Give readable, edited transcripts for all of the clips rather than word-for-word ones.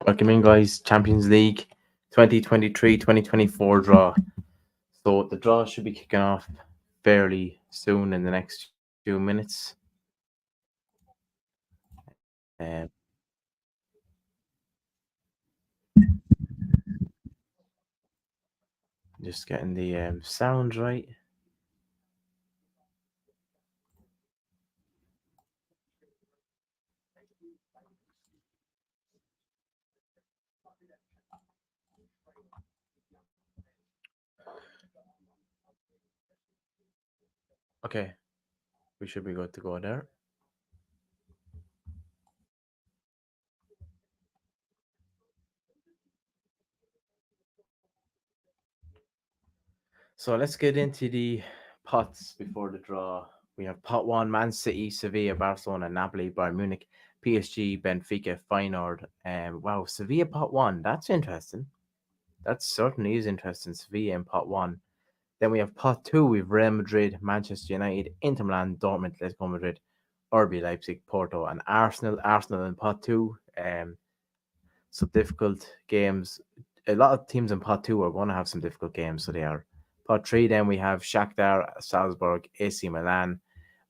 Welcome in, guys. Champions League 2023-2024 draw. So the draw should be kicking off fairly soon in the next few minutes. Um, just getting the sound right. Okay, we should be good to go there. So let's get into the pots before the draw. We have pot one: Man City, Sevilla, Barcelona, Napoli, Bayern Munich, PSG, Benfica, Feyenoord. Wow, Sevilla pot one. That's interesting. That certainly is interesting. Sevilla in pot one. Then we have pot two. We have Real Madrid, Manchester United, Inter Milan, Dortmund, Atletico Madrid, RB Leipzig, Porto, and Arsenal. Arsenal in pot two. Some difficult games. A lot of teams in pot two are going to have some difficult games, so they are. Pot three, then we have Shakhtar, Salzburg, AC Milan,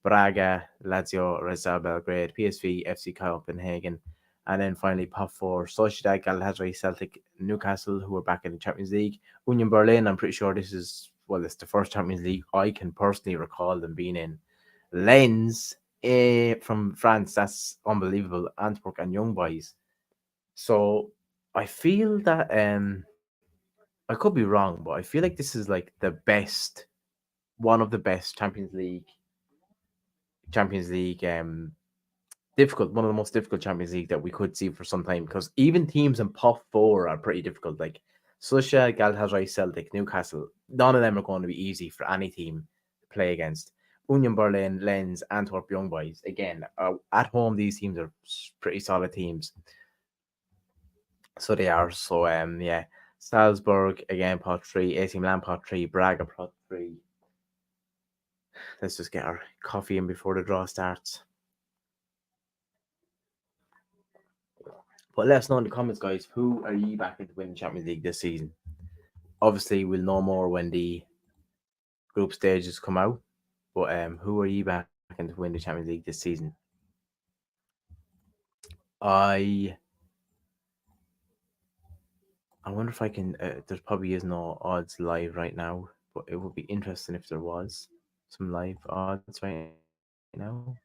Braga, Lazio, Real Belgrade, PSV, FC Copenhagen, and then finally pot four, Sociedad, Galatasaray, Celtic, Newcastle, who are back in the Champions League, Union Berlin. I'm pretty sure this is, well, it's the first Champions League I can personally recall them being in. Lens from France, that's unbelievable. Antwerp and Young Boys. So I feel that I could be wrong, but I feel like this is like the best, one of the best Champions League difficult, one of the most difficult Champions League that we could see for some time, because even teams in pot four are pretty difficult. Like Susha, Galatasaray, Celtic, Newcastle, none of them are going to be easy for any team to play against. Union Berlin, Lens, Antwerp, Young Boys. Again, at home, these teams are pretty solid teams. So they are. So yeah, Salzburg again pot three, AC Milan pot three, Braga pot three. Let's just get our coffee in before the draw starts. But let us know in the comments, guys. Who are you backing to win the Champions League this season? Obviously, we'll know more when the group stages come out. But who are you backing to win the Champions League this season? I I wonder if I can. There probably is no odds live right now, but it would be interesting if there was some live odds right now.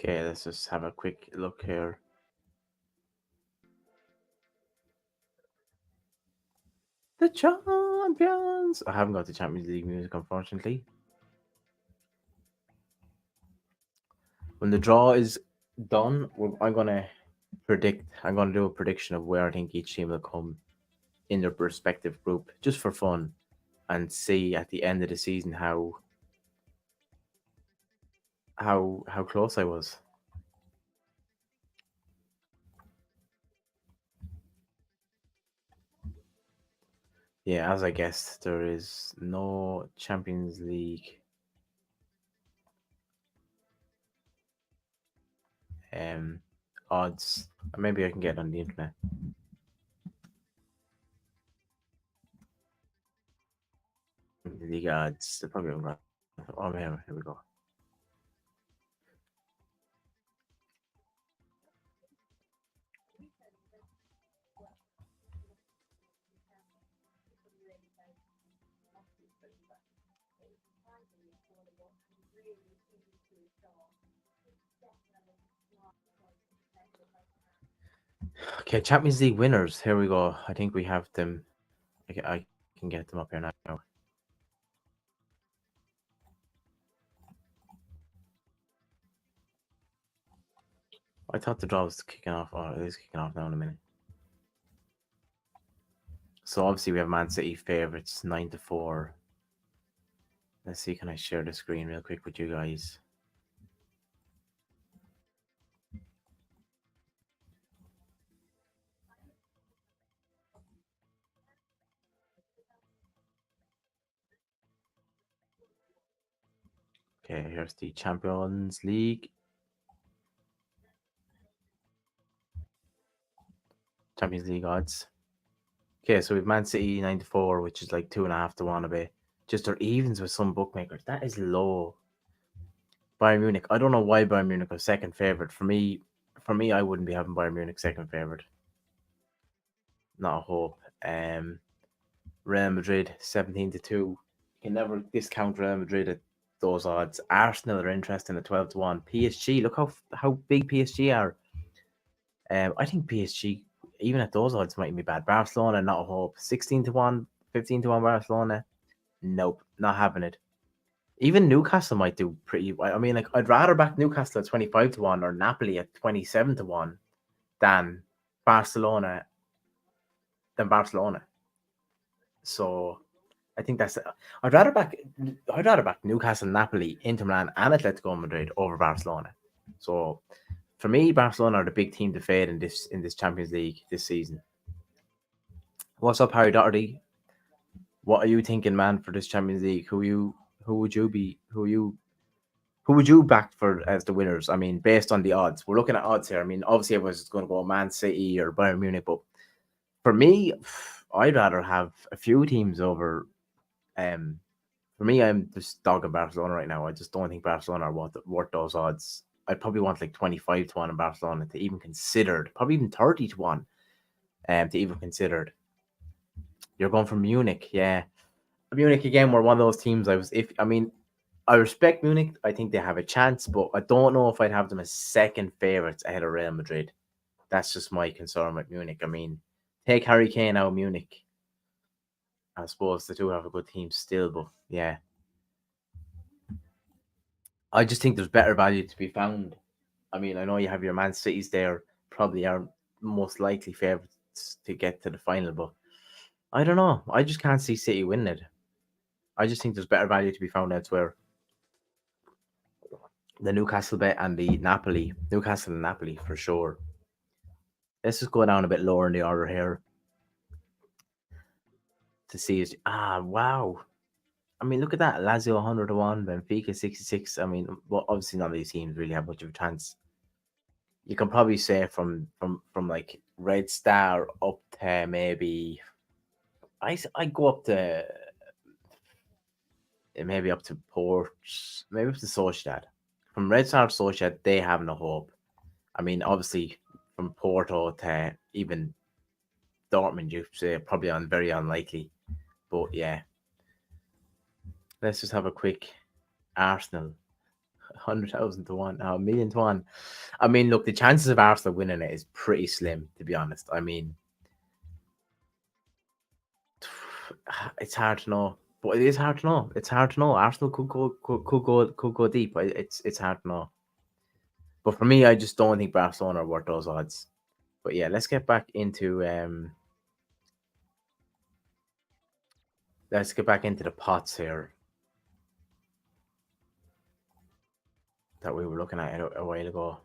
Okay, let's just have a quick look here. The champions. I haven't got the Champions League music, unfortunately. When the draw is done, I'm gonna predict. I'm gonna do a prediction of where I think each team will come in their respective group, just for fun, and see at the end of the season how close I was. Yeah, as I guessed, there is no Champions League um odds. Maybe I can get it on the internet. League odds. They're probably on. Oh, here we go. Okay, Champions League winners. Here we go. I think we have them. I can get them up here now. I thought the draw was kicking off. Oh, it is kicking off now in a minute. So obviously we have Man City favourites 9-4. Let's see, can I share the screen real quick with you guys? Okay, here's the Champions League. Champions League odds. Okay, so we've Man City 9-4, which is like 2.5 to 1 a bit. Just or evens with some bookmakers. That is low. Bayern Munich. I don't know why Bayern Munich was second favorite. For me, I wouldn't be having Bayern Munich second favorite. Not a hope. Real Madrid 17-2. You can never discount Real Madrid at those odds. Arsenal are interesting at 12-1. PSG. Look how big PSG are. I think PSG, even at those odds, mightn't be bad. Barcelona, not a hope. 16-1, 15-1 Barcelona. Nope, not having it. Even Newcastle might do pretty. I mean, like I'd rather back Newcastle at 25-1 or Napoli at 27-1 than Barcelona Barcelona. So I think that's. I'd rather back Newcastle, Napoli, Inter Milan, and Atletico Madrid over Barcelona. So for me, Barcelona are the big team to fade in this Champions League this season. What's up, Harry Doherty? What are you thinking, man, for this Champions League? Who would you back for as the winners? I mean, based on the odds, we're looking at odds here. I mean, obviously everyone's going to go Man City or Bayern Munich, but for me, I'd rather have a few teams over. Um, for me, I'm just dogging Barcelona right now. I just don't think Barcelona are worth those odds. I'd probably want like 25-1 in Barcelona to even considered, probably even 30-1, to even considered. You're going from Munich, yeah. Munich again were one of those teams I respect Munich. I think they have a chance, but I don't know if I'd have them as second favourites ahead of Real Madrid. That's just my concern with Munich. I mean, take Harry Kane out of Munich. I suppose they do have a good team still, but yeah. I just think there's better value to be found. I mean, I know you have your Man Cities there, probably are most likely favourites to get to the final, but I don't know. I just can't see City winning it. I just think there's better value to be found elsewhere. The Newcastle bet and the Napoli, Newcastle and Napoli for sure. Let's just go down a bit lower in the order here to see it. Wow. I mean, look at that. Lazio 100-1, Benfica 66. I mean, well, obviously none of these teams really have much of a chance. You can probably say from like Red Star up to maybe I go up to maybe up to Port, maybe up to Sociedad. From Red Star to Sociedad, they have no hope. I mean, obviously from Porto to even Dortmund, you say probably very unlikely. But yeah, let's just have a quick Arsenal 100,000-1, a million to one. I mean, look, the chances of Arsenal winning it is pretty slim, to be honest. I mean, it's hard to know, but it is hard to know. It's hard to know. Arsenal could go deep. It's hard to know. But for me, I just don't think Barcelona are worth those odds. But yeah, let's get back into the pots here that we were looking at a while ago.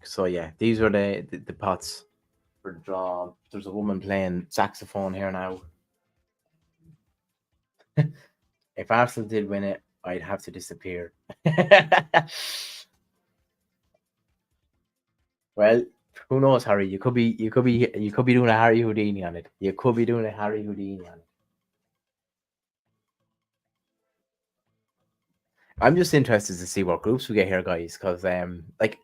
So yeah, these are the pots for the draw. There's a woman playing saxophone here now. If Arsenal did win it, I'd have to disappear. Well, who knows, Harry? You could be doing a Harry Houdini on it. You could be doing a Harry Houdini on it. I'm just interested to see what groups we get here, guys. Because like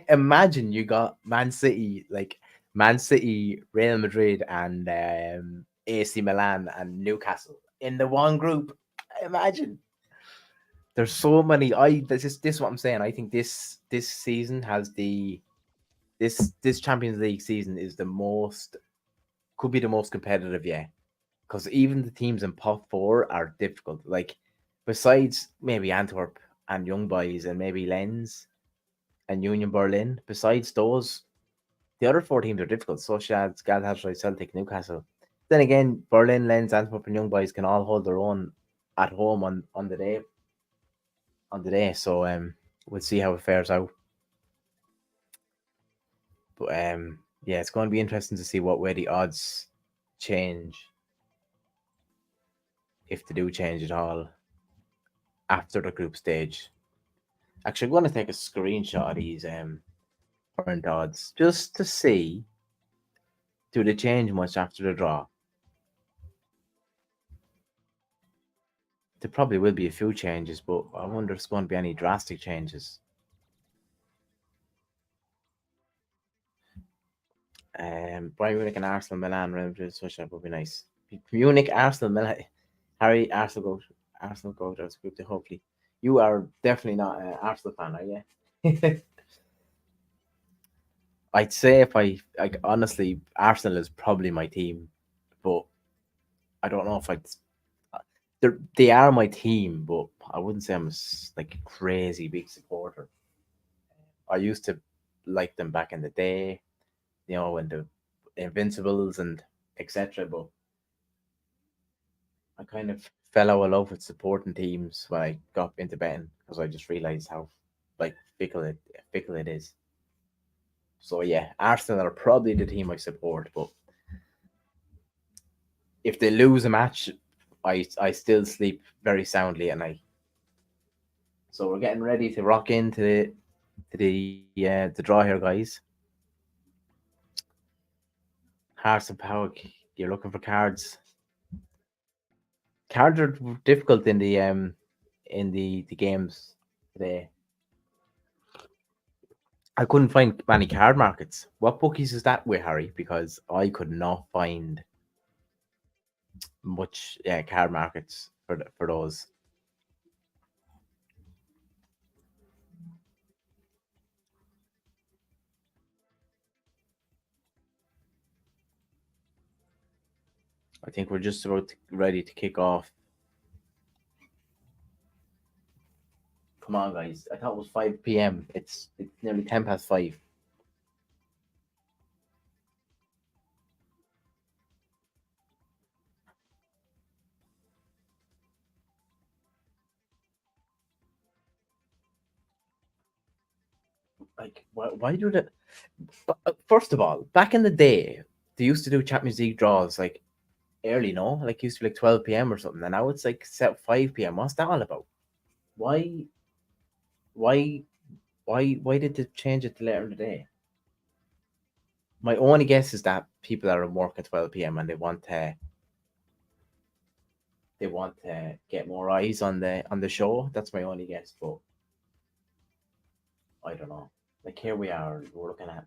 imagine you got Man City, Real Madrid, and AC Milan and Newcastle in the one group. Imagine there's so many. This is what I'm saying. I think this season has this Champions League season is could be the most competitive yet. Because even the teams in pot four are difficult. Like besides maybe Antwerp and Young Boys and maybe Lens and Union Berlin, besides those, The other four teams are difficult. Sociedad, Galatasaray, Celtic, Newcastle. Then again, Berlin, Lens, Antwerp, and Young Boys can all hold their own at home on the day. On the day, so we'll see how it fares out. But yeah, it's going to be interesting to see what way the odds change, if they do change at all, after the group stage. Actually, I'm going to take a screenshot of these current odds just to see, do they change much after the draw. There probably will be a few changes, but I wonder if there's going to be any drastic changes. Bayern Munich and Arsenal, Milan, Real Madrid, Sociedad would be nice. Munich, Arsenal, Milan, Harry, Arsenal go to this group. Hopefully, you are definitely not an Arsenal fan, are you? I'd say if I like honestly, Arsenal is probably my team, but I don't know if I'd. They are my team, but I wouldn't say I'm like a crazy big supporter. I used to like them back in the day, when the Invincibles and etc. But I kind of fell out of love with supporting teams when I got into betting because I just realized how like fickle it is. So yeah, Arsenal are probably the team I support, but if they lose a match, I still sleep very soundly at night. So we're getting ready to rock into the draw here, guys. Hearts and Power, you're looking for cards. Cards are difficult in the games today. I couldn't find many card markets. What bookies is that with, Harry? Because I could not find much card markets for those. I think we're just ready to kick off. Come on, guys! I thought it was 5 p.m. It's nearly 5:10. Like, why do that? First of all, back in the day, they used to do Champions League draws like early, no? Like used to be like 12 p.m. or something, and now it's like set 5 p.m. What's that all about? Why, why, why did they change it to later in the day? My only guess is that people are at work at 12 p.m. and they want to get more eyes on the show. That's my only guess, but I don't know. Like here we are, we're looking at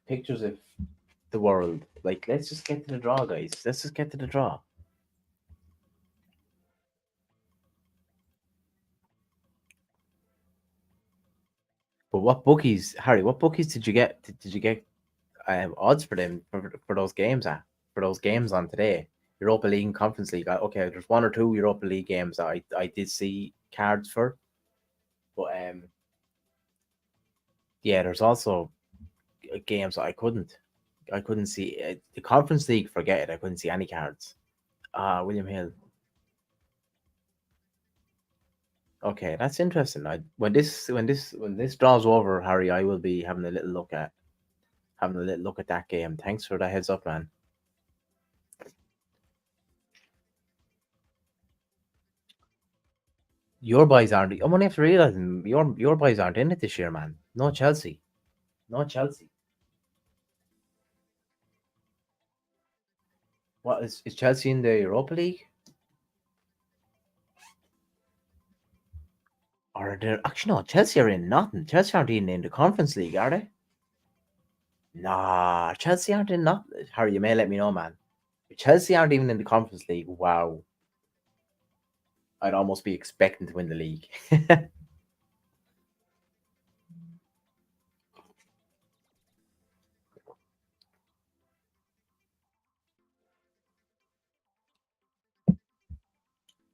pictures of the world. Like let's just get to the draw, guys. Let's just get to the draw. But what bookies, Harry? What bookies did you get? Did you get odds for them for those games for those games on today? Europa League and Conference League. Okay, there's one or two Europa League games that I did see cards for, but yeah, there's also games that I couldn't see. The Conference League, forget it. I couldn't see any cards. William Hill. Okay, that's interesting. When this draws over, Harry, I will be having a little look at that game. Thanks for the heads up, man. Your boys aren't. I'm only have to realizing your boys aren't in it this year, man. No Chelsea. No Chelsea. What is Chelsea in the Europa League? Or they're actually no, Chelsea are in nothing. Chelsea aren't even in the Conference League, are they? Nah, Chelsea aren't in nothing. Harry, you may let me know, man. If Chelsea aren't even in the Conference League, wow. I'd almost be expecting to win the league.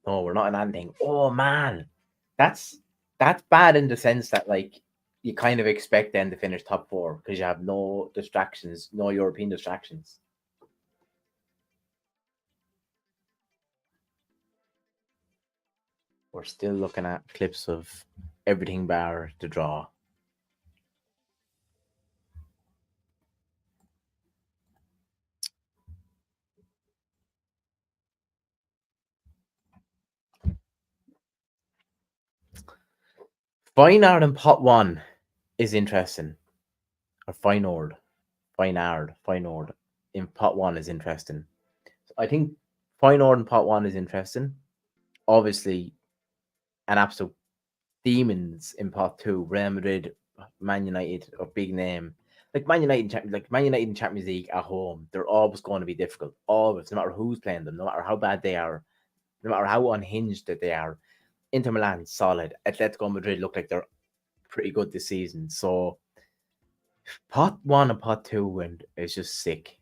No, we're not in anything. Oh man, that's that's bad in the sense that like you kind of expect them to finish top four because you have no distractions, no European distractions. We're still looking at clips of everything bar the draw. Feyenoord in pot one is interesting. Or Feyenoord in pot one is interesting. I think Feyenoord in pot one is interesting. Obviously, an absolute demons in pot two. Real Madrid, Man United, a big name. Like Man United in Champions League at home, they're always going to be difficult. Always, no matter who's playing them, no matter how bad they are, no matter how unhinged that they are. Inter Milan solid. Atletico Madrid look like they're pretty good this season. So pot one and pot two win is just sick.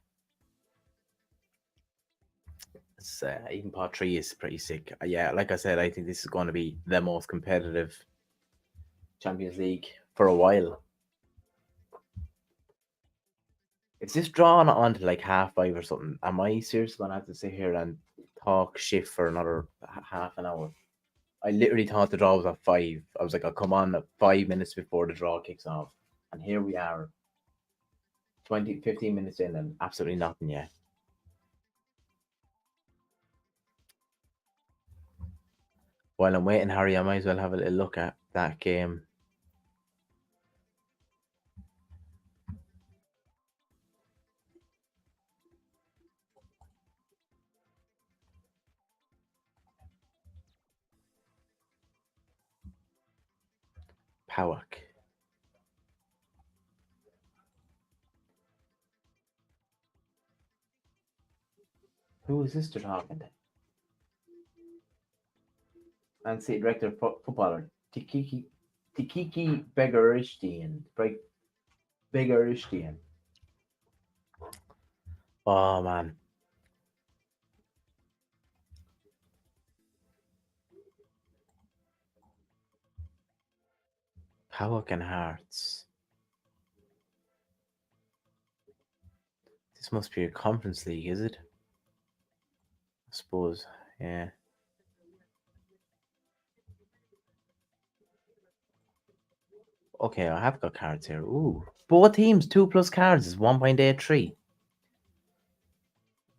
Even pot three is pretty sick. Yeah, like I said, I think this is going to be the most competitive Champions League for a while. It's just drawn on to like half five or something. Am I seriously going to have to sit here and talk shit for another half an hour? I literally thought the draw was at five. I was like, I'll come on 5 minutes before the draw kicks off. And here we are, 15 minutes in, and absolutely nothing yet. While I'm waiting, Harry, I might as well have a little look at that game. Powack. Who is this they're talking to? Man City director footballer Tikiki Begarishtian. Begarishtian. Oh man. Powack and Hearts. This must be a conference league, is it? I suppose. Yeah. Okay, I have got cards here. Ooh. Both teams, 2+ cards is 1.83.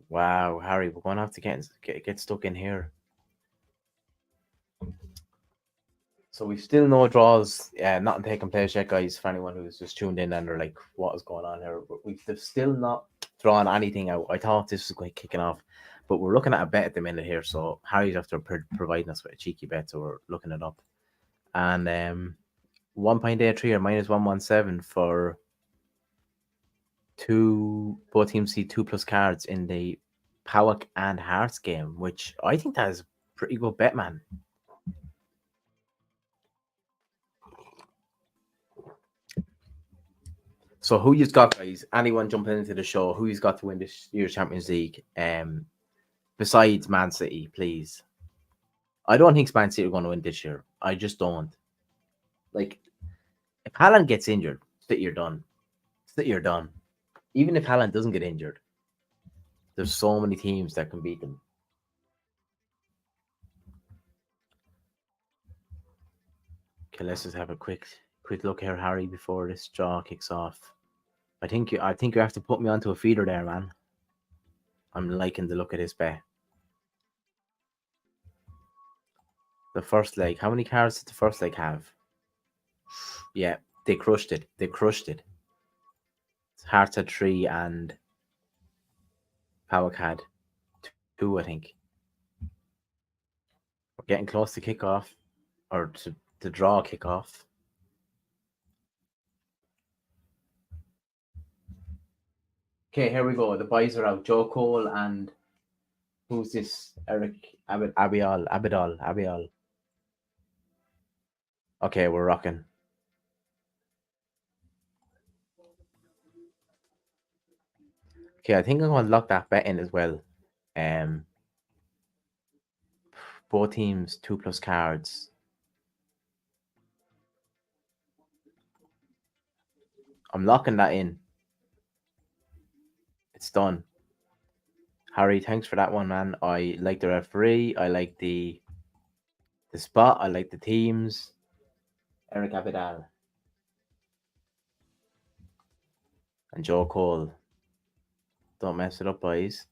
Wow, Harry, we're gonna have to get stuck in here. So we've still no draws. Yeah, nothing taking place yet, guys. For anyone who's just tuned in and are like, "What is going on here?" We've still not drawn anything out. I thought this was going kicking off, but we're looking at a bet at the minute here. So Harry's after providing us with a cheeky bet, so we're looking it up. And 1.83 or -117 for both teams see 2+ cards in the Powack and Hearts game, which I think that is a pretty good bet, man. So who you've got, guys? Anyone jumping into the show? Who you've got to win this year's Champions League? Besides Man City, please. I don't think Man City are going to win this year. I just don't. Like, if Haaland gets injured, City are done. City are done. Even if Haaland doesn't get injured, there's so many teams that can beat them. Okay, let's just have a quick look here, Harry, before this draw kicks off. I think you have to put me onto a feeder there, man. I'm liking the look of this bet. The first leg. How many cards did the first leg have? Yeah, they crushed it. They crushed it. Hearts had 3 and Powack had 2, I think. We're getting close to kickoff, or to draw kickoff. Okay, here we go. The boys are out. Joe Cole and who's this? Eric Abidal. Okay, we're rocking. Okay, I think I'm going to lock that bet in as well. Both teams 2+ cards. I'm locking that in. It's done. Harry, thanks for that one, man. I like the referee. I like the spot. I like the teams. Eric Abidal and Joe Cole. Don't mess it up, boys.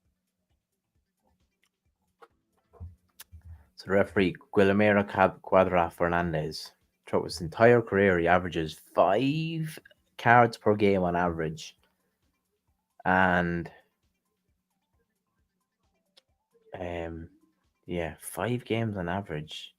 So the referee, Guillermo Quadra Fernandez. Throughout his entire career, he averages 5 cards per game on average. And um, yeah, 5 games on average.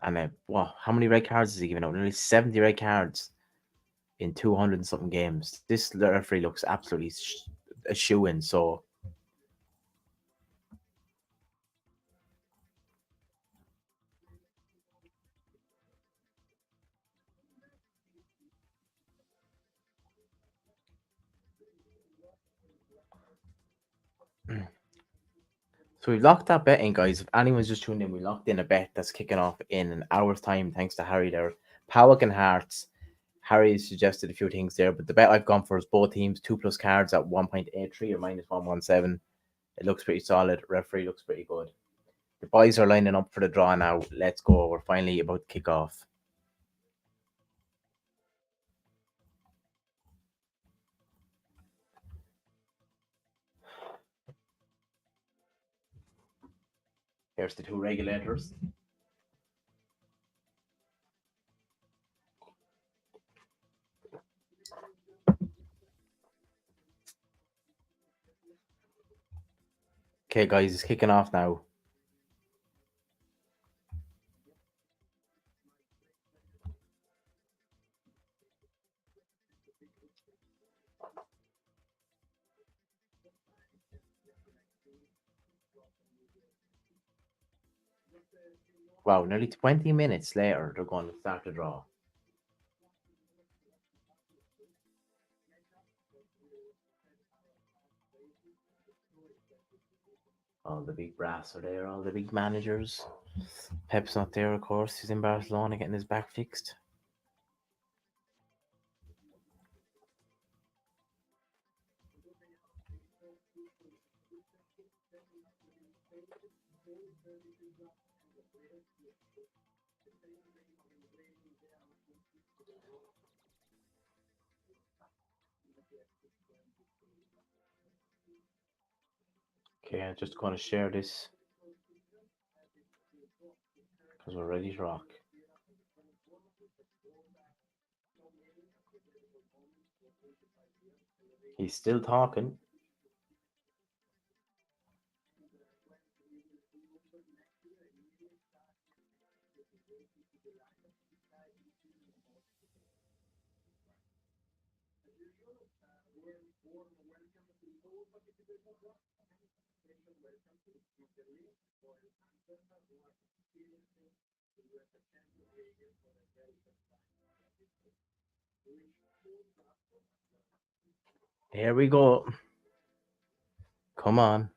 And wow, how many red cards is he giving out? Nearly 70 red cards in 200 and something games. This referee looks absolutely a shoe in. So So we've locked that bet in, guys. If anyone's just tuned in, we locked in a bet that's kicking off in an hour's time, thanks to Harry there. Powick and Hearts. Harry suggested a few things there, but the bet I've gone for is both teams, 2+ cards at 1.83 or -117. It looks pretty solid. Referee looks pretty good. The boys are lining up for the draw now. Let's go. We're finally about to kick off. Here's the two regulators. Okay, guys, it's kicking off now. Wow, nearly 20 minutes later, they're going to start the draw. All the big brass are there, all the big managers. Pep's not there, of course. He's in Barcelona getting his back fixed. Okay, I'm just going to share this because we're ready to rock. He's still talking. Here we go. Come on.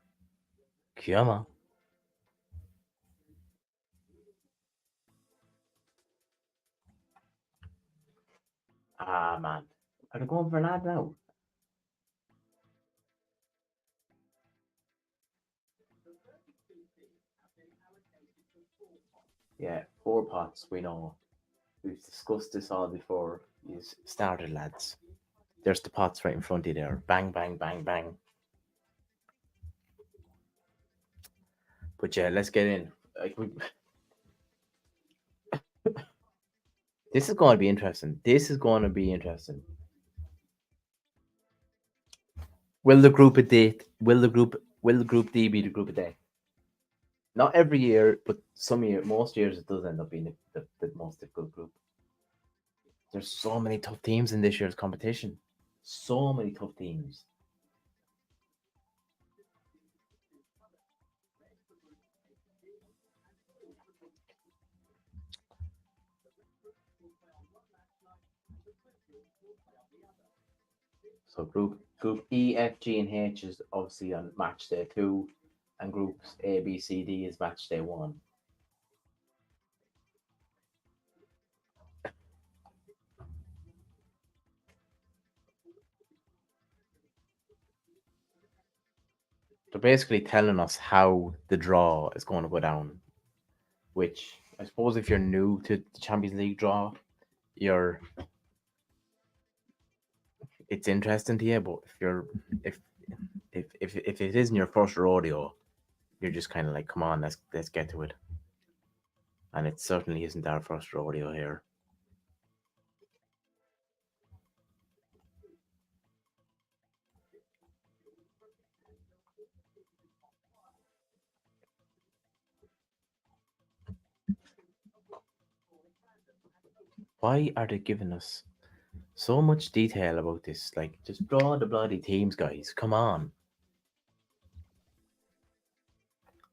Come on. Ah, man. Are they going for an ad now? Yeah, 4 pots, we know. We've discussed this all before. You started, lads. There's the pots right in front of you there. Bang, bang, bang, bang. But yeah, let's get in. Like, this is going to be interesting. This is going to be interesting. Will the group of date? Will the group? Will the group D be the group of day? Not every year, but most years, it does end up being the most difficult group. There's so many tough teams in this year's competition. So many tough teams. So group E, F, G, and H is obviously on match day 2. and groups A, B, C, D is match day one. They're basically telling us how the draw is going to go down. Which I suppose if you're new to the Champions League draw, you're it's interesting to you. But if if it isn't your first rodeo, you're just kind of like, come on, let's get to it. And it certainly isn't our first rodeo here. Why are they giving us so much detail about this? Like, just draw the bloody teams, guys. Come on.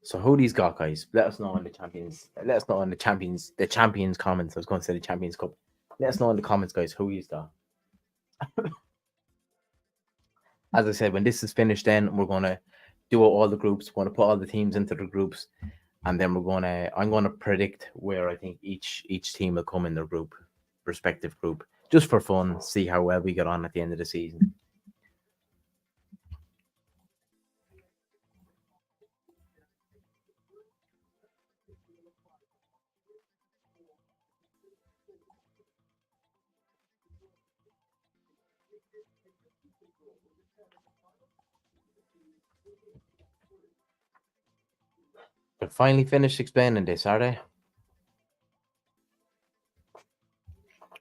So who these got, guys? Let us know in the champions. Let us know in the champions comments. I was going to say the Champions Cup. Let us know in the comments, guys, who he's got. As I said, when this is finished, then we're gonna do all the groups. We're gonna put all the teams into the groups, and then I'm gonna predict where I think each team will come in their group, respective group, just for fun. See how well we get on at the end of the season. They're finally finished explaining this, are they?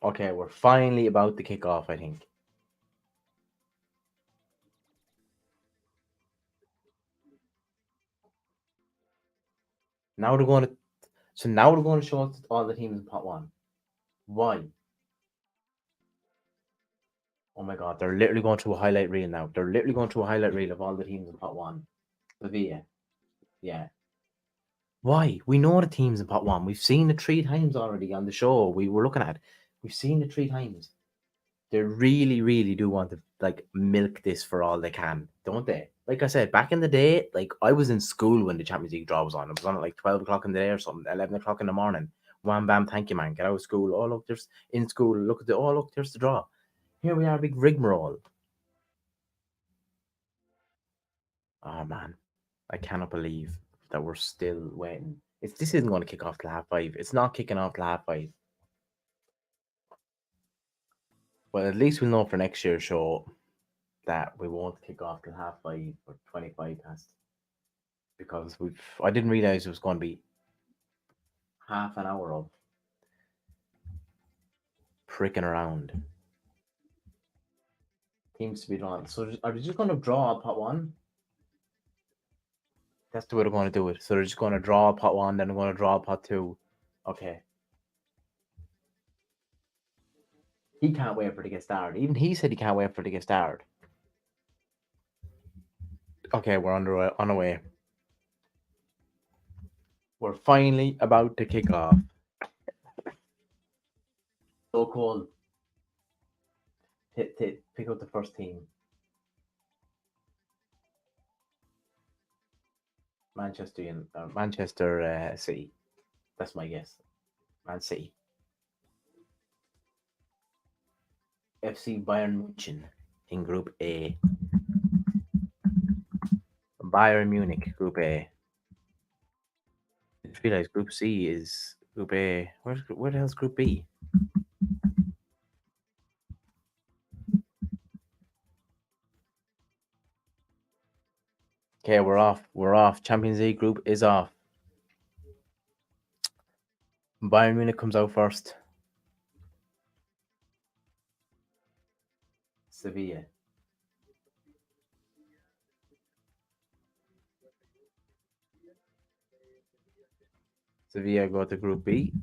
Okay, we're finally about to kick off, I think. Now they're going to now they're going to show us all the teams in pot one. Why? Oh my god, they're literally going through a highlight reel now. They're literally going through a highlight reel of all the teams in pot one. Sevilla. Yeah. Why? We know the teams in pot one. We've seen it three times already on the show. We were looking at. We've seen it three times. They really, really do want to like milk this for all they can, don't they? Like I said, back in the day, like I was in school when the Champions League draw was on. It was on at like 12 o'clock in the day or something, 11 o'clock in the morning. Wham bam, thank you, man. Get out of school. Oh look, there's in school. Look at the look, there's the draw. Here we are, big rigmarole. Oh man, I cannot believe that we're still waiting. This isn't going to kick off till half five. It's not kicking off till half five. Well, at least we'll know for next year's show that we won't kick off till half five or 25 past because I didn't realize it was going to be half an hour of pricking around. Teams to be drawn. So are they just going to draw pot one? That's the way they're going to do it. So they're just going to draw pot one, then they're going to draw pot two. Okay. He can't wait for it to get started. Even he said he can't wait for it to get started. Okay, we're on our way. We're finally about to kick off. So cool. Pick out the first team. Manchester City. That's my guess. Man City. FC Bayern München in Group A. Bayern Munich, Group A. I just realized Group C is Group A. Where the hell's Group B? Okay, we're off. We're off. Champions League group is off. Bayern Munich comes out first. Sevilla. Sevilla go to Group B.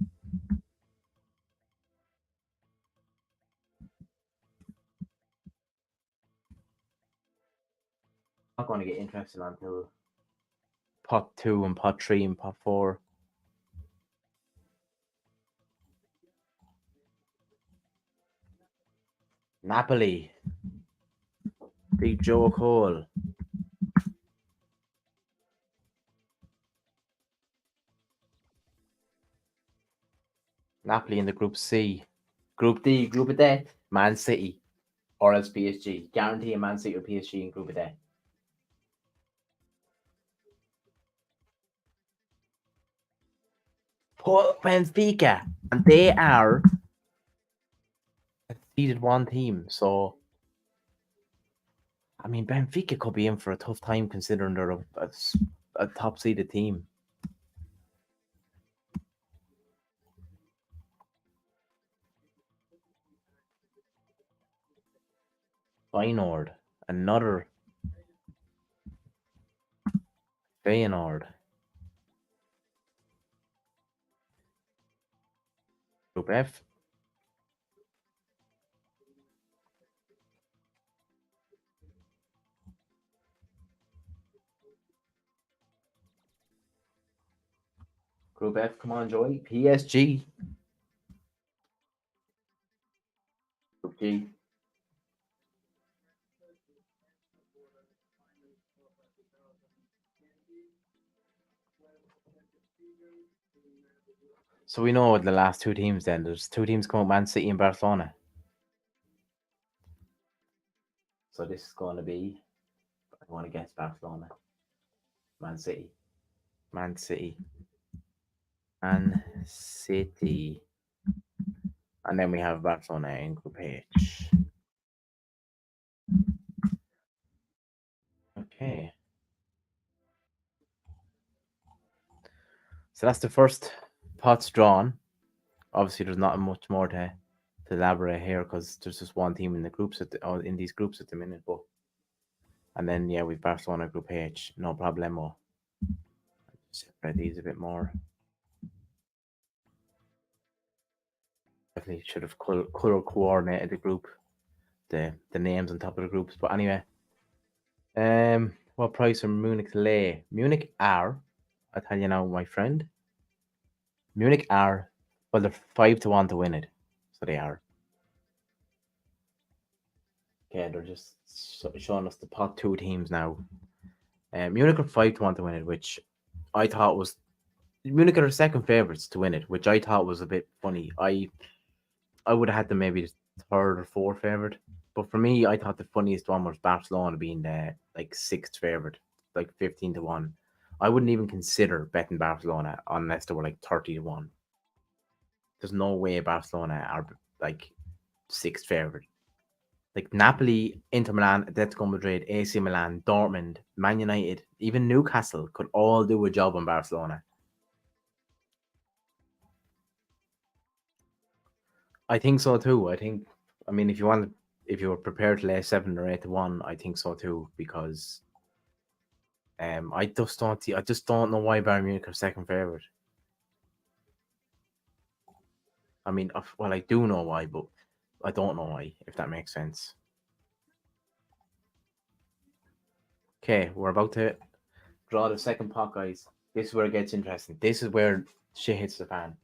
Not going to get interested until pot 2 and pot 3 and pot 4. Napoli. Big Joe Cole. Napoli in the Group C. Group D, Group of Death, Man City, or else PSG. Guarantee a Man City or PSG in Group of Death. Put Benfica, and they are a seeded one team. So, I mean, Benfica could be in for a tough time considering they're a top seeded team. Feyenoord, another Feyenoord. Group F. Group F, come on, Joey. PSG. Group G. So we know the last two teams then. There's two teams come out, Man City and Barcelona. So this is going to be, I want to guess Barcelona. Man City. Man City. Man City. And then we have Barcelona in Group H. Okay. So that's the first pots drawn. Obviously, there's not much more to elaborate here because there's just one team in the groups in these groups at the minute. But and then yeah, we've Barcelona Group H, no problemo. Separate these a bit more. Definitely should have color coordinated the group, the names on top of the groups. But anyway, what price are Munich lay? Munich are, I tell you now, my friend. Munich are, well, they're 5-1 to win it, so they are. Okay, they're just showing us the pot two teams now. Munich are 5-1 to win it, which I thought was Munich are second favourites to win it, which I thought was a bit funny. I would have had them maybe third or fourth favourite, but for me, I thought the funniest one was Barcelona being the like sixth favourite, like 15-1. I wouldn't even consider betting Barcelona unless they were like 30-1. There's no way Barcelona are like sixth favourite. Like Napoli, Inter Milan, Atletico Madrid, AC Milan, Dortmund, Man United, even Newcastle could all do a job on Barcelona. I think so too. I mean, if you were prepared to lay 7 or 8-1, I think so too. Because I just don't know why Bayern Munich are second favorite. I mean, well, I do know why, but I don't know why. If that makes sense. Okay, we're about to draw the second pot, guys. This is where it gets interesting. This is where shit hits the fan.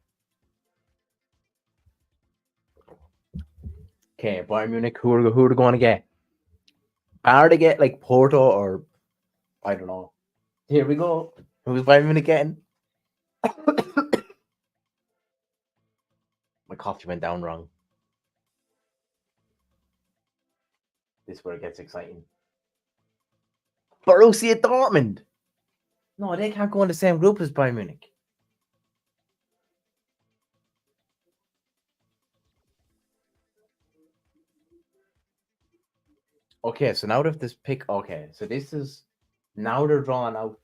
Okay, Bayern Munich. Who are they going to get? Are they get like Porto or I don't know? Here we go. Who's Bayern Munich getting? My coffee went down wrong. This is where it gets exciting. Borussia Dortmund. No, they can't go in the same group as Bayern Munich. Okay, so now they have this pick. Okay, so this is now they're drawing out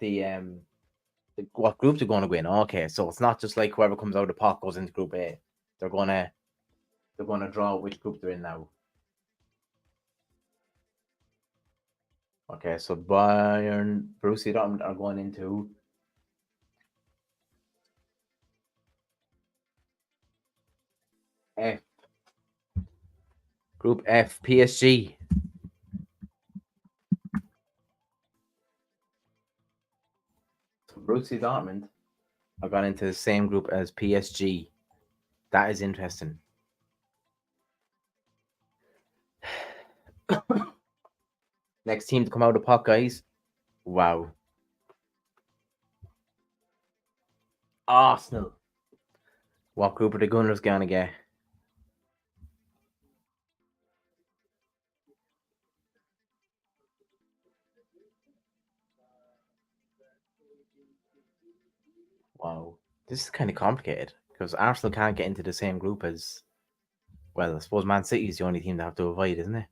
what groups are going to win. Okay, so it's not just like whoever comes out of the pot goes into Group A. They're gonna draw which group they're in now. Okay, so Borussia Dortmund are going into F. Group F, PSG. So Borussia Dortmund are gone into the same group as PSG. That is interesting. Next team to come out of the pot, guys. Wow. Arsenal. What group are the Gunners going to get? Wow. This is kind of complicated because Arsenal can't get into the same group as, well, I suppose Man City is the only team they have to avoid, isn't it?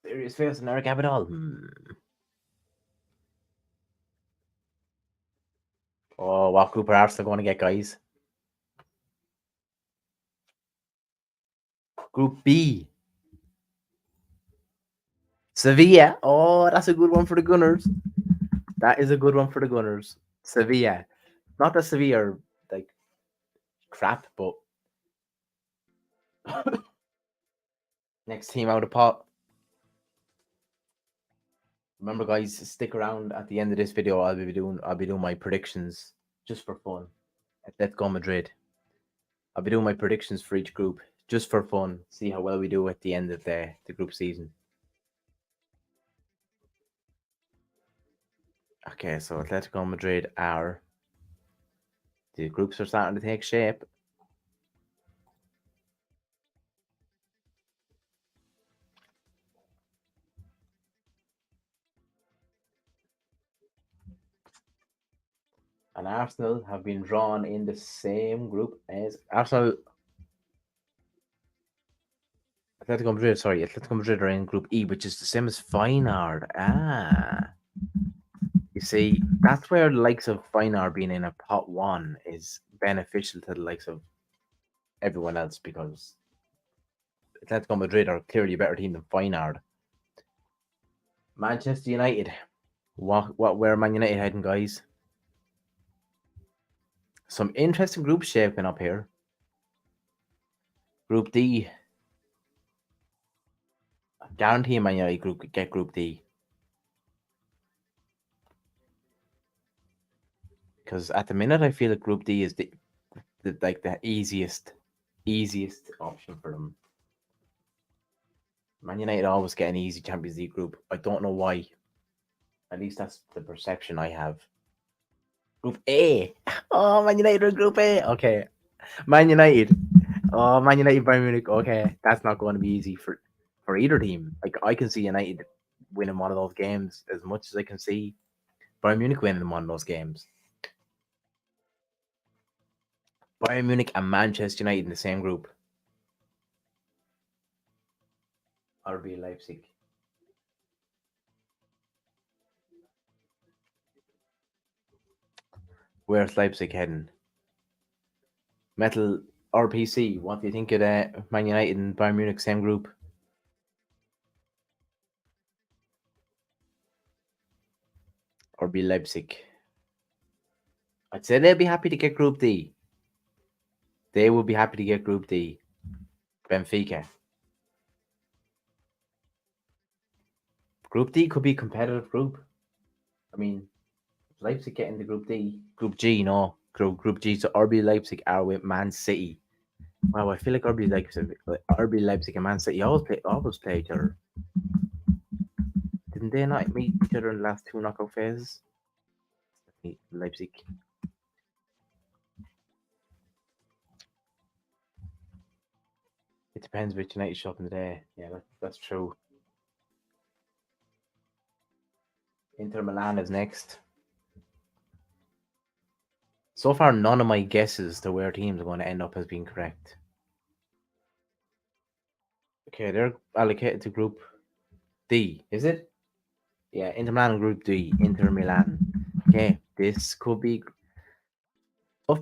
Serious face and Eric Abidal. Oh, what group are Arsenal going to get, guys? Group B. Sevilla. Oh, that's a good one for the Gunners. That is a good one for the Gunners. Sevilla. Not that Sevilla are like crap, but next team out of pot. Remember, guys, stick around at the end of this video. I'll be doing my predictions just for fun. Atletico Madrid. I'll be doing my predictions for each group just for fun. See how well we do at the end of the group season. Okay, so Atletico Madrid are, the groups are starting to take shape. And Arsenal have been drawn in the same group as Arsenal. Atletico Madrid are in Group E, which is the same as Feyenoord. You see, that's where the likes of Feyenoord being in a pot one is beneficial to the likes of everyone else because Atletico Madrid are clearly a better team than Feyenoord. Manchester United. Where are Man United heading, guys? Some interesting groups shaping up here. Group D. I guarantee Man United get Group D. Because at the minute, I feel like Group D is the easiest option for them. Man United always get an easy Champions League group. I don't know why. At least that's the perception I have. Group A. Oh, Man United are Group A. Okay. Man United. Oh, Man United, Bayern Munich. Okay, that's not going to be easy for either team. Like I can see United winning one of those games as much as I can see Bayern Munich winning one of those games. Bayern Munich and Manchester United in the same group. RB Leipzig. Where's Leipzig heading? Metal RPC. What do you think of that? Man United and Bayern Munich same group. RB Leipzig. I'd say they'll be happy to get Group D. They will be happy to get Group D. Benfica. Group D could be a competitive group. I mean, Leipzig get into Group D. Group G, no. Group G, so RB Leipzig are with Man City. Wow, I feel like RB Leipzig and Man City always play each other. Didn't they not meet each other in the last two knockout phases? Leipzig. It depends which United shop in the day. Yeah, that's true. Inter Milan is next. So far, none of my guesses to where teams are going to end up has been correct. Okay, they're allocated to Group D, is it? Yeah, Inter Milan Group D. Inter Milan. Okay, this could be. So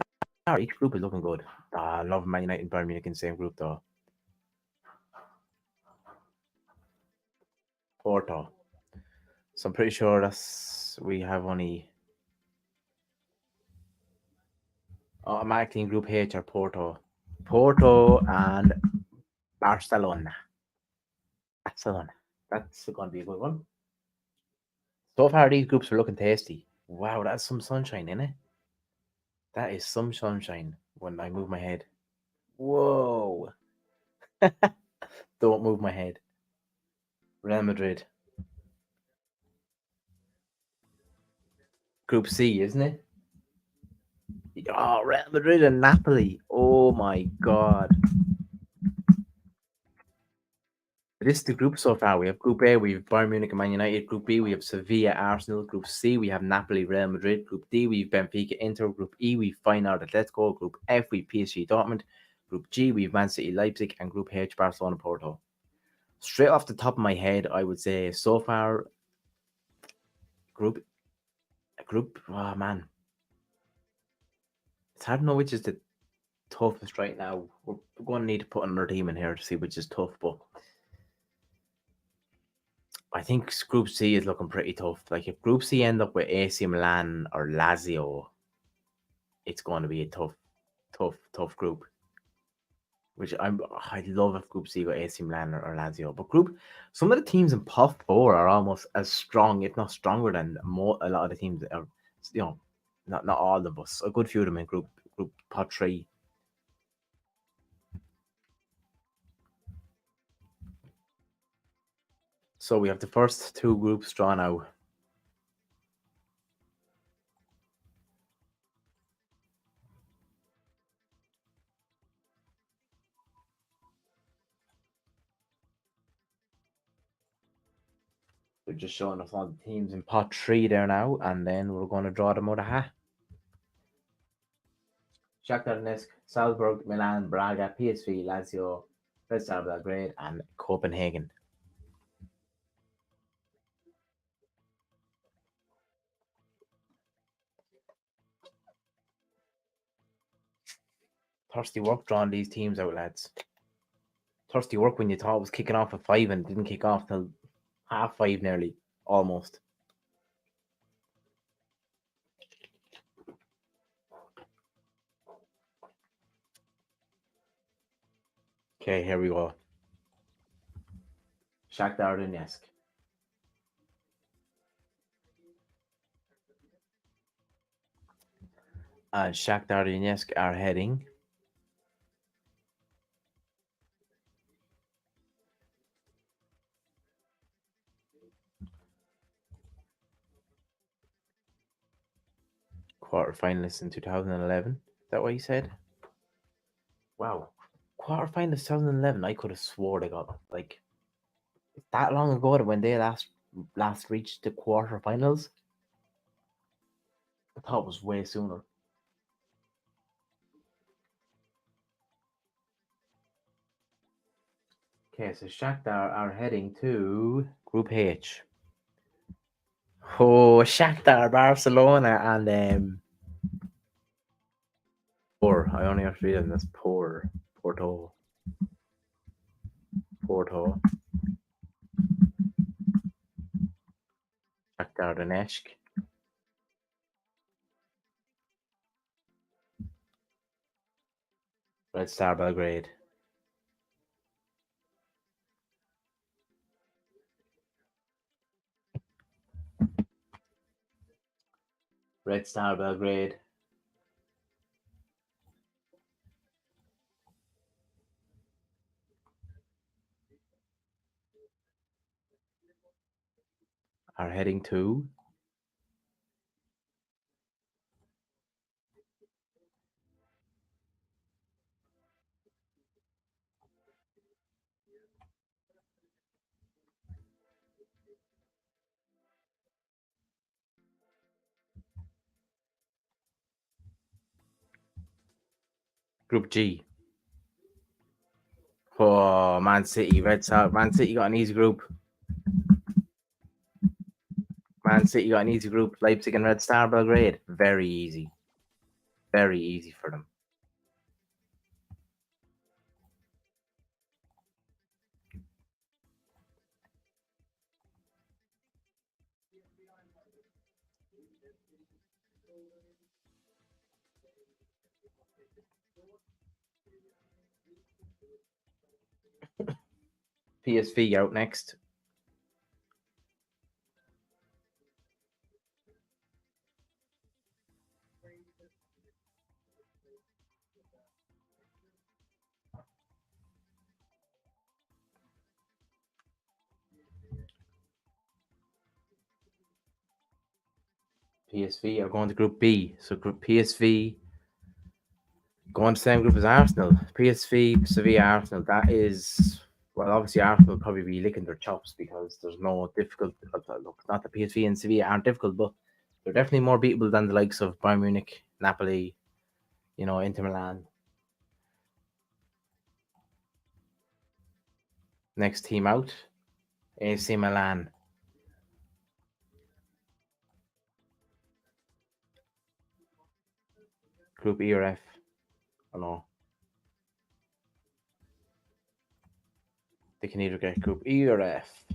far, each group is looking good. I love Man United and Bayern Munich in the same group, though. Porto. So I'm pretty sure we have only automatically in Group H are Porto and Barcelona. Barcelona. That's going to be a good one. So far, these groups are looking tasty. Wow, that's some sunshine, isn't it? That is some sunshine when I move my head. Whoa. Don't move my head. Real Madrid. Group C, isn't it? Oh, Real Madrid and Napoli. Oh my God. This is the group so far. We have Group A, we have Bayern Munich and Man United. Group B, we have Sevilla, Arsenal. Group C, we have Napoli, Real Madrid. Group D, we have Benfica, Inter. Group E, we have Feyenoord, Atletico. Group F, we have PSG, Dortmund. Group G, we have Man City, Leipzig. And Group H, Barcelona, Porto. Straight off the top of my head, I would say so far, Group, oh man. It's hard to know which is the toughest right now. We're going to need to put another team in here to see which is tough, but I think Group C is looking pretty tough. Like if Group C end up with AC Milan or Lazio, it's going to be a tough group. Which I love if Group C got AC Milan or Lazio. But some of the teams in pot four are almost as strong, if not stronger than a lot of the teams that are, not all of us. A good few of them in group pot three. So we have the first two groups drawn out. We're just showing us all the teams in pot three there now, and then we're going to draw them out of hat. Shakhtar Donetsk, Salzburg, Milan, Braga, PSV, Lazio, Red Star Belgrade, and Copenhagen. Thirsty work drawing these teams out, lads. Thirsty work when you thought it was kicking off at 5 and didn't kick off till 5:30 nearly, almost. Okay, here we go. Shakhtar Donetsk. And Shakhtar Donetsk are heading quarterfinalists in 2011. Is that what you said? Wow. Quarterfinalists 2011. I could have swore they got like that long ago when they last reached the quarterfinals. I thought it was way sooner. Okay, so Shakhtar are heading to Group H. Oh, Shakhtar, Barcelona, and poor. I only have to read them. That's poor. Porto. Shakhtar Donetsk. Red Star Belgrade. Red Star Belgrade. Are heading to Group G. Oh, Man City, Red Star. Man City got an easy group. Leipzig and Red Star Belgrade. Very easy. Very easy for them. PSV out next. PSV are going to Group B. So Group PSV going to the same group as Arsenal. PSV, Sevilla, Arsenal. That is, well, obviously Arsenal will probably be licking their chops because there's no difficult. Look, not that PSV and Sevilla aren't difficult, but they're definitely more beatable than the likes of Bayern Munich, Napoli, Inter Milan. Next team out, AC Milan, Group E or F. I don't know. They can either get Group E or F.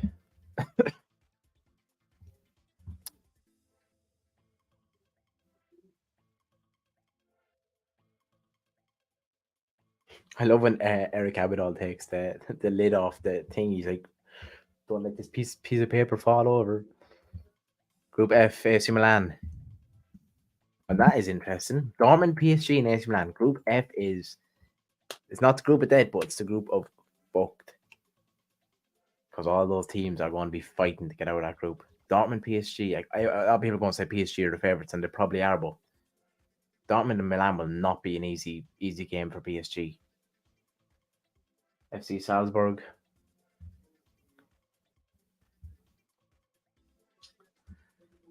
I love when Eric Abidal takes the lid off the thing. He's like, "Don't let this piece of paper fall over." Group F, AC Milan, and that is interesting. Dortmund, PSG, and AC Milan. Group F is it's not the group of dead, but it's the group of fucked because all those teams are going to be fighting to get out of that group. Dortmund, PSG. A lot of people are going to say PSG are the favourites, and they probably are, but Dortmund and Milan will not be an easy game for PSG. FC Salzburg.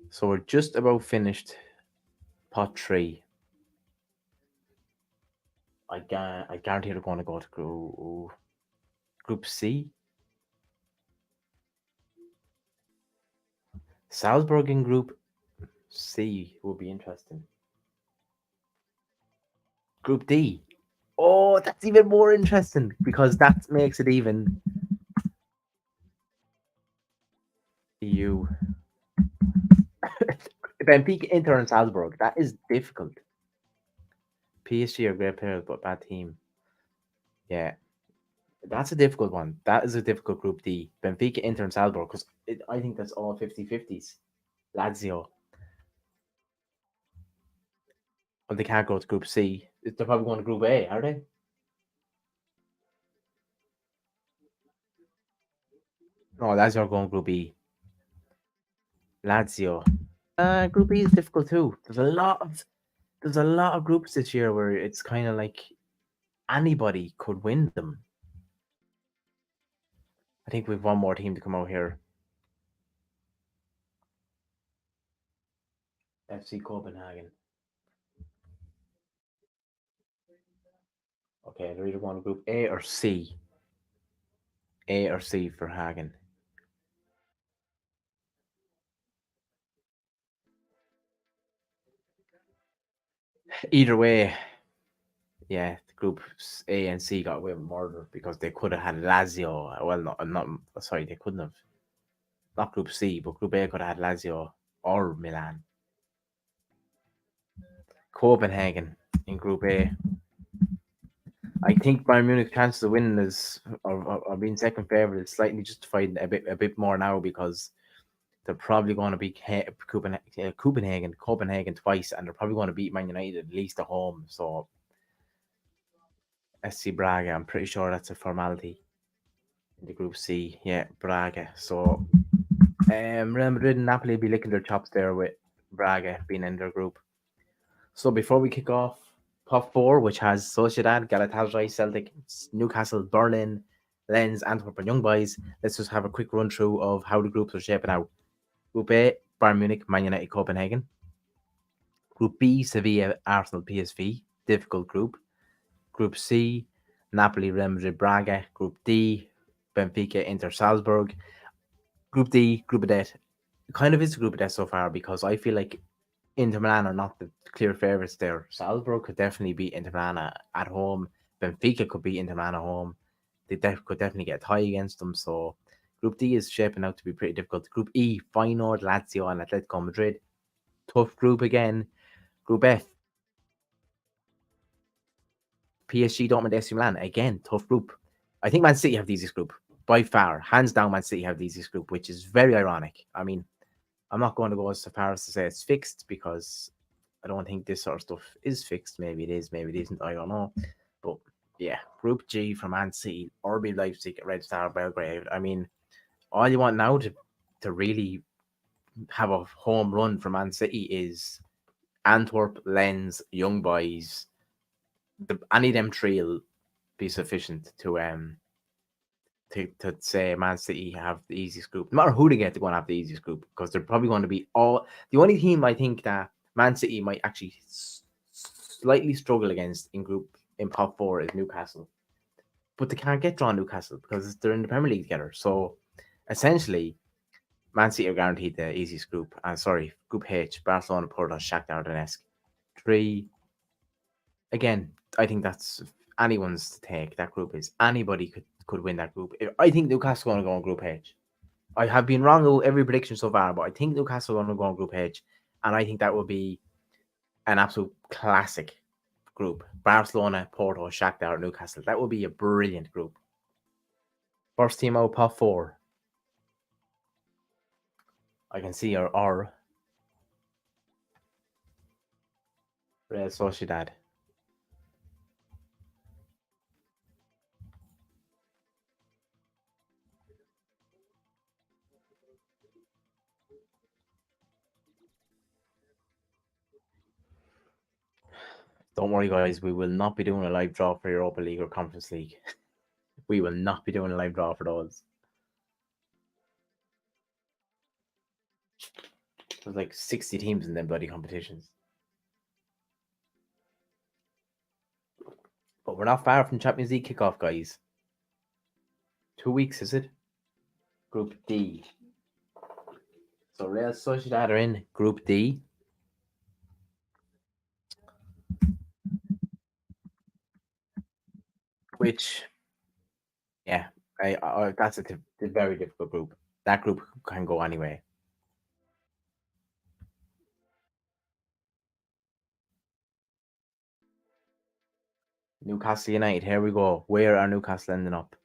So we're just about finished pot three. I guarantee they're going to go to group C. Salzburg in Group C will be interesting. Group D. Oh, that's even more interesting because that makes it even. EU. Benfica, Inter, and Salzburg. That is difficult. PSG are great players, but bad team. Yeah, that's a difficult one. That is a difficult Group D. Benfica, Inter, and Salzburg because I think that's all 50-50s. Lazio. Well, they can't go to Group C. They're probably going to Group A, are they? No, Lazio are going Group E. Lazio. Group E is difficult too. There's a lot of groups this year where it's kind of like anybody could win them. I think we've one more team to come out here. FC Copenhagen. Okay, they're either going to Group A or C. A or C for Hagen. Either way, yeah, the Group A and C got away with murder because they could have had Lazio. Well, not sorry, they couldn't have. Not Group C, but Group A could have had Lazio or Milan. Copenhagen in Group A. I think Bayern Munich's chances of winning is or being second favourite is slightly justified a bit more now because they're probably going to beat Copenhagen twice, and they're probably going to beat Man United at least at home. So SC Braga, I'm pretty sure that's a formality in the Group C. Yeah, Braga. So Real Madrid and Napoli be licking their chops there with Braga being in their group. So before we kick off Top 4, which has Sociedad, Galatasaray, Celtic, Newcastle, Berlin, Lens, Antwerp, and Young Boys, let's just have a quick run through of how the groups are shaping out. Group A, Bayern Munich, Man United, Copenhagen. Group B, Sevilla, Arsenal, PSV. Difficult group. Group C, Napoli, Real Madrid, Braga. Group D, Benfica, Inter, Salzburg. Group D, Group of Death. Kind of is a group of death so far because I feel like Inter Milan are not the clear favourites there. Salzburg could definitely beat Inter Milan at home. Benfica could beat Inter Milan at home. They could definitely get a tie against them. So Group D is shaping out to be pretty difficult. Group E, Feyenoord, Lazio, and Atletico Madrid. Tough group again. Group F, PSG, Dortmund, AC Milan. Again, tough group. I think Man City have the easiest group by far. Hands down, Man City have the easiest group, which is very ironic. I mean, I'm not going to go as far as to say it's fixed because I don't think this sort of stuff is fixed. Maybe it is, maybe it isn't. I don't know. But yeah, Group G for Man City, RB Leipzig, Red Star Belgrade. I mean, all you want now to really have a home run for Man City is Antwerp, Lens, Young Boys. Any of them three will be sufficient to say Man City have the easiest group. No matter who they get, they're going to have the easiest group because they're probably going to be all. The only team I think that Man City might actually slightly struggle against in top four is Newcastle, but they can't get drawn Newcastle because they're in the Premier League together. So essentially, Man City are guaranteed the easiest group. Sorry, Group H: Barcelona, Porto, Shakhtar Donetsk. Three again. I think that's anyone's to take. That group is anybody could win that group. I think Newcastle going to go on Group H. I have been wrong with every prediction so far, but I think Newcastle are going to go on Group H, and I think that will be an absolute classic group. Barcelona, Porto, Shakhtar, Newcastle. That will be a brilliant group. First team out, pot four. I can see our Real Sociedad. Don't worry, guys. We will not be doing a live draw for Europa League or Conference League. We will not be doing a live draw for those. There's like 60 teams in them bloody competitions. But we're not far from Champions League kickoff, guys. 2 weeks, is it? Group D. So Real Sociedad are in Group D. Which, yeah, that's a very difficult group. That group can go anyway. Newcastle United, here we go. Where are Newcastle ending up?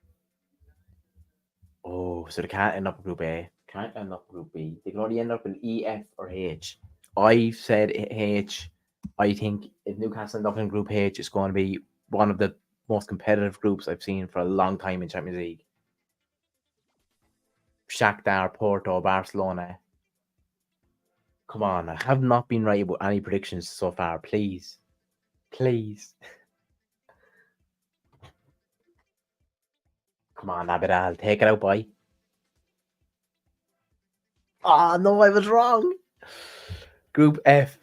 Oh, so they can't end up in Group A. Can't end up in Group B. They can only end up in E, F, or H. I said H. I think if Newcastle end up in Group H, it's going to be one of the most competitive groups I've seen for a long time in Champions League. Shakhtar, Porto, Barcelona. Come on, I have not been right about any predictions so far. Please. Please. Come on, Abidal. Take it out, boy. Oh, no, I was wrong. Group F.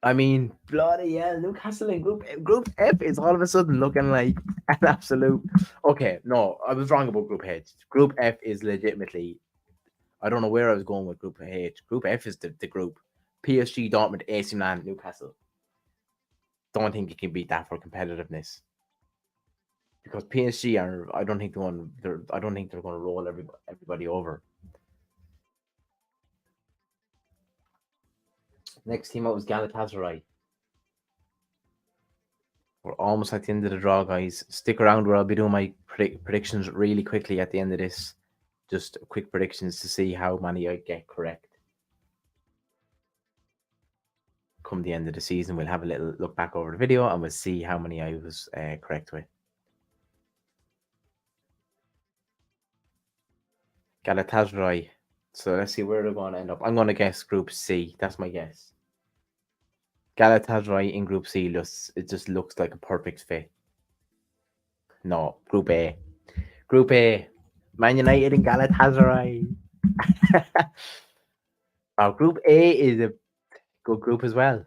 I mean, bloody hell, Newcastle in Group F is all of a sudden looking like an absolute. Okay, no, I was wrong about Group H. Group F is legitimately. I don't know where I was going with Group H. Group F is the group. PSG, Dortmund, AC Milan, Newcastle. Don't think you can beat that for competitiveness. Because PSG are, I don't think I don't think they're going to roll everybody over. Next team out was Galatasaray. We're almost at the end of the draw, guys. Stick around where I'll be doing my predictions really quickly at the end of this. Just quick predictions to see how many I get correct. Come the end of the season, we'll have a little look back over the video and we'll see how many I was correct with. Galatasaray. So let's see where they're going to end up. I'm going to guess Group C. That's my guess. Galatasaray in Group C, it just looks like a perfect fit. No, Group A. Group A. Man United and Galatasaray. Oh, Group A is a good group as well.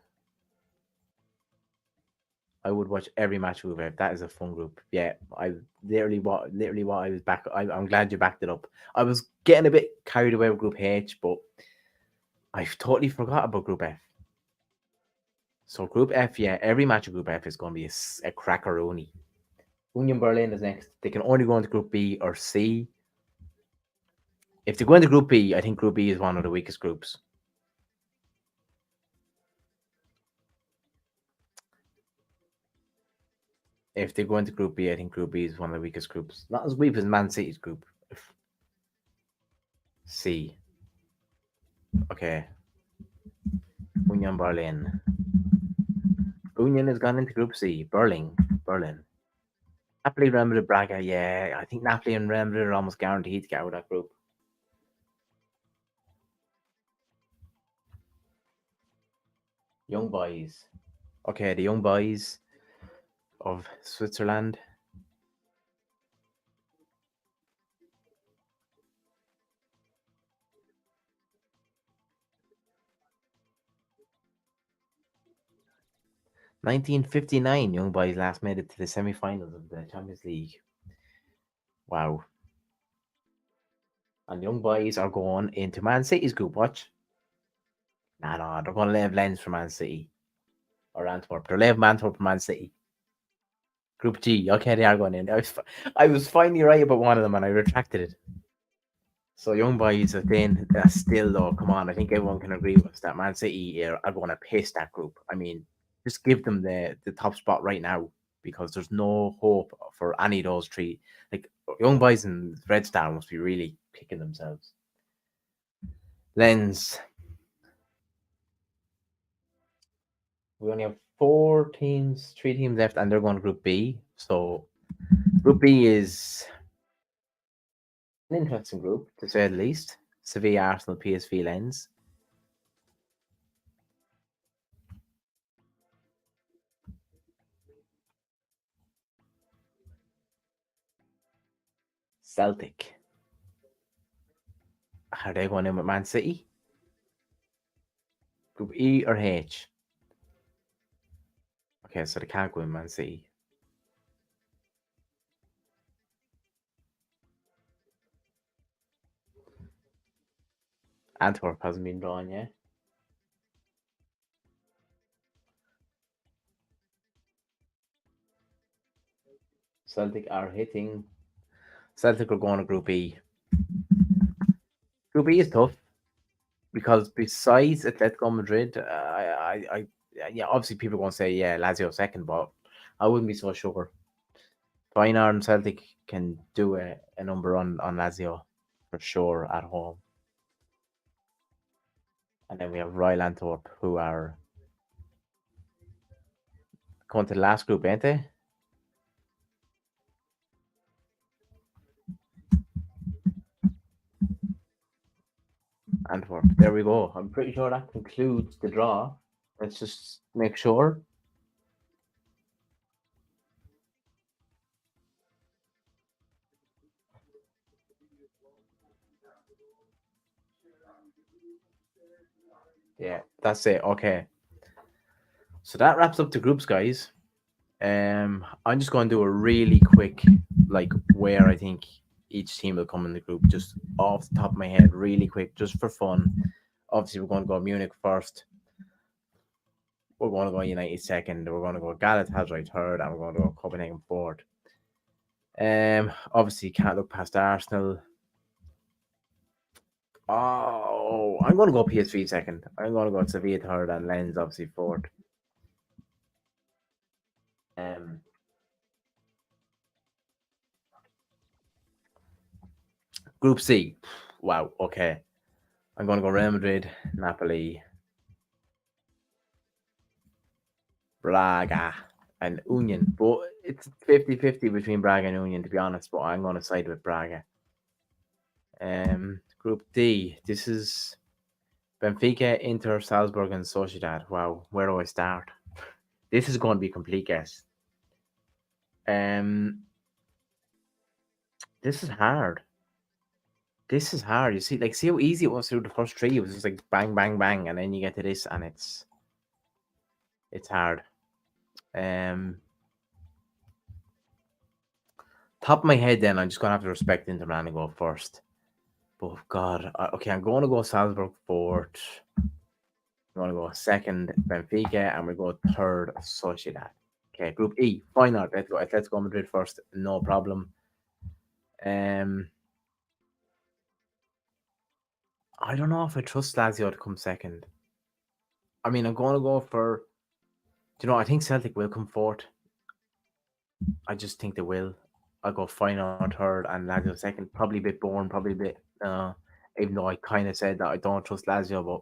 I would watch every match with it. That is a fun group. Yeah, I literally what I was back. I'm glad you backed it up. I was getting a bit carried away with Group H, but I totally forgot about Group F. So Group F, yeah, every match of Group F is going to be a crackeroni. Union Berlin is next. They can only go into Group B or C. If they go into Group B, I think Group B is one of the weakest groups. If they go into Group B, I think Group B is one of the weakest groups. Not as weak as Man City's group. C. Okay. Union Berlin. Union has gone into Group C. Berlin. Napoli, Real Madrid, Braga. Yeah, I think Napoli and Real Madrid are almost guaranteed to get out of that group. Young boys. Okay, the young boys of Switzerland. 1959, young boys last made it to the semi-finals of the Champions League. Wow. And young boys are going into Man City's group. Watch. Nah, no, they're going to leave Lens for Man City or Antwerp. They're leaving Antwerp for Man City. Group G. Okay, they are going in. I was finally right about one of them, and I retracted it. So young boys again, still though, come on, I think everyone can agree with us that Man City are going to piss that group. I mean, just give them the top spot right now because there's no hope for any of those three. Like young boys and Red Star must be really kicking themselves. Lens, we only have three teams left, and they're going to Group B. So Group B is an interesting group to say the least. Sevilla, Arsenal, PSV, Lens. Celtic. Are they going in with Man City? Group E or H? Okay, so they can't go in Man City. Antwerp hasn't been drawn yet. Celtic are hitting. Celtic are going to Group E. Group E is tough because besides Atletico Madrid, yeah, obviously people are going to say yeah, Lazio second, but I wouldn't be so sure. Feyenoord and Celtic can do a number on Lazio for sure at home. And then we have Royal Antwerp, who are going to the last group, ain't they? Antwerp. There we go. I'm pretty sure that concludes the draw. Let's just make sure. Yeah, that's it. Okay. So that wraps up the groups, guys. I'm just going to do a really quick, like, where I think each team will come in the group, just off the top of my head, really quick, just for fun. Obviously, we're going to go Munich first. We're going to go United second. We're going to go Galatasaray third, and we're going to go Copenhagen fourth. Obviously, can't look past Arsenal. Oh, I'm going to go PSV second. I'm going to go Sevilla third, and Lens obviously fourth. Um, Group C. Wow. Okay. I'm going to go Real Madrid, Napoli, Braga, and Union. But it's 50-50 between Braga and Union, to be honest. But I'm going to side with Braga. Group D. This is Benfica, Inter, Salzburg, and Sociedad. Wow. Where do I start? This is going to be a complete guess. This is hard. This is hard. You see, like, see how easy it was through the first three. It was just like bang, bang, bang, and then you get to this, and it's hard. Um, Top of my head, then I'm just gonna have to respect Inter Milan and go first. But God, okay, I'm going to go Salzburg fourth. I'm going to go second Benfica, and we go third Sociedad. Okay, Group E, final. Let's go. Let's go Madrid first. No problem. Um, I don't know if I trust Lazio to come second. I mean, I'm going to go for. Do you know? I think Celtic will come fourth. I just think they will. I'll go final third and Lazio second. Probably a bit boring. Probably a bit. Even though I kind of said that I don't trust Lazio, but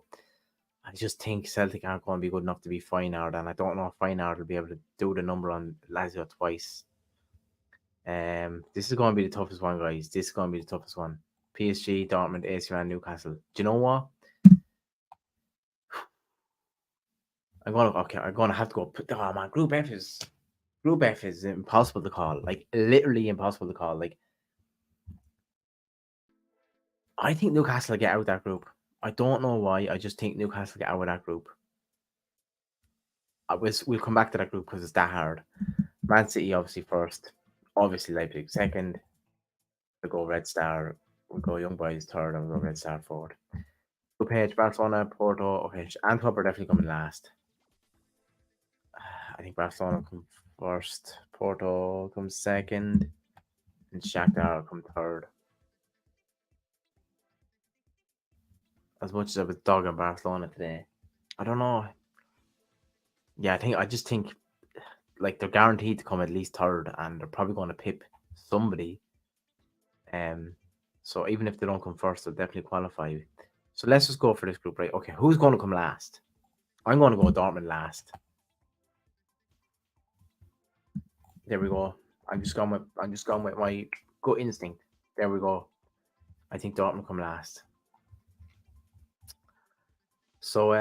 I just think Celtic aren't going to be good enough to be Feyenoord, and I don't know if Feyenoord will be able to do the number on Lazio twice. This is going to be the toughest one, guys. This is going to be the toughest one. PSG, Dortmund, AC Milan, Newcastle. Do you know what? I'm gonna have to go. Oh man, Group F is impossible to call. Like literally impossible to call. Like I think Newcastle will get out of that group. I don't know why. I just think Newcastle will get out of that group. We'll come back to that group because it's that hard. Man City obviously first. Obviously Leipzig second. We go Red Star. We go Young Boys third, and we go Red Star fourth. Group H, Barcelona, Porto. Okay, Antwerp are definitely coming last. I think Barcelona come first. Porto comes second, and Shakhtar come third. As much as I was dogging Barcelona today, I don't know. Yeah, I just think like they're guaranteed to come at least third, and they're probably going to pip somebody. Um, so even if they don't come first, they'll definitely qualify. So let's just go for this group, right? Okay, who's going to come last? I'm going to go Dortmund last. There we go. I'm just going with my gut instinct. There we go. I think Dortmund come last. So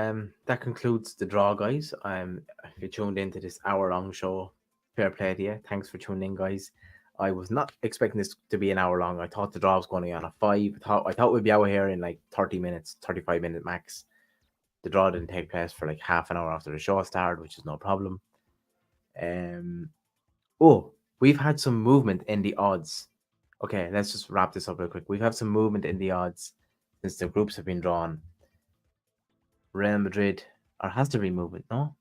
that concludes the draw, guys. If you tuned into this hour-long show, fair play to you. Thanks for tuning in, guys. I was not expecting this to be an hour long. I thought the draw was going to be on a 5. I thought we'd be out here in like 30 minutes, 35-minute max. The draw didn't take place for like half an hour after the show started, which is no problem. Oh, we've had some movement in the odds. Okay, let's just wrap this up real quick. We've had some movement in the odds since the groups have been drawn. Real Madrid, or has there been movement? No?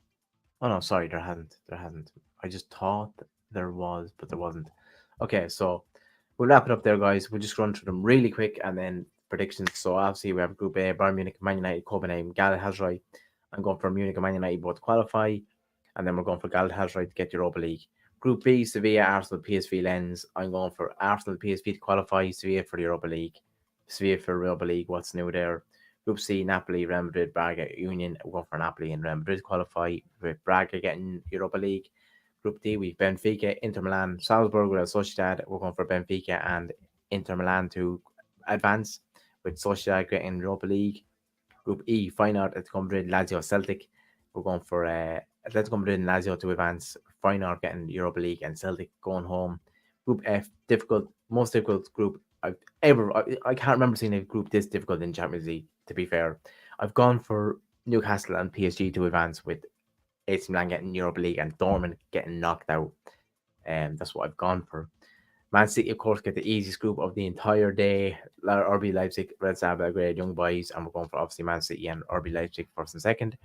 Oh no, sorry, there hasn't. There hasn't. I just thought there was, but there wasn't. Okay, so we'll wrap it up there, guys. We'll just run through them really quick and then predictions. So obviously we have Group A, Bayern Munich, Man United, Copenhagen, Galatasaray. I'm going for Munich and Man United both qualify, and then we're going for Galatasaray to get Europa League. Group B, Sevilla, Arsenal, PSV, Lens. I'm going for Arsenal, PSV to qualify, Sevilla for the Europa League. Sevilla for Europa League. What's new there? Group C, Napoli, Real Madrid, Braga, Union. We're going for Napoli and Real Madrid qualify, with Braga getting Europa League. Group D, we've Benfica, Inter Milan, Salzburg, Real Sociedad. We're going for Benfica and Inter Milan to advance, with Sociedad getting Europa League. Group E, Feyenoord, Atletico Madrid, Lazio, Celtic. We're going for Atletico Madrid and Lazio to advance. Feyenoord getting Europa League and Celtic going home. Group F, most difficult group I've ever. I can't remember seeing a group this difficult in Champions League. To be fair, I've gone for Newcastle and PSG to advance, with AC Milan getting Europa League and Dortmund getting knocked out. That's what I've gone for. Man City, of course, get the easiest group of the entire day. RB Leipzig, Red Star Belgrade, Young Boys, and we're going for obviously Man City and RB Leipzig first and second.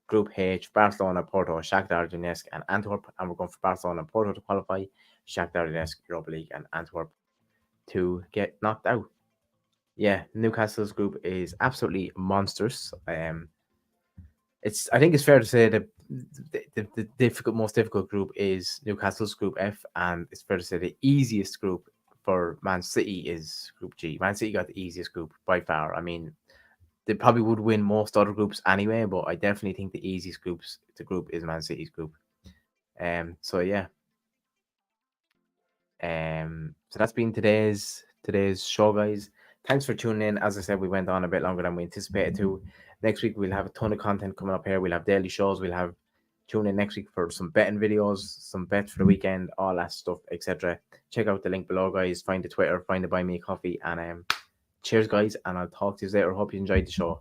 Group H, Barcelona, Porto, Shakhtar Donetsk, and Antwerp, and we're going for Barcelona and Porto to qualify, Shakhtar Donetsk, Europa League, and Antwerp to get knocked out. Yeah, Newcastle's group is absolutely monstrous. I think it's fair to say that the most difficult group is Newcastle's Group F, and it's fair to say the easiest group for Man City is Group G. Man City got the easiest group by far. I mean, they probably would win most other groups anyway, but I definitely think the easiest group is Man City's group. So yeah. So that's been today's show, guys. Thanks for tuning in. As I said, we went on a bit longer than we anticipated to. Next week we'll have a ton of content coming up here. We'll have daily shows. We'll have tune in next week for some betting videos, some bets for the weekend, all that stuff, etc. Check out the link below, guys. Find the Twitter, find the Buy Me a Coffee, and cheers, guys. And I'll talk to you later. Hope you enjoyed the show.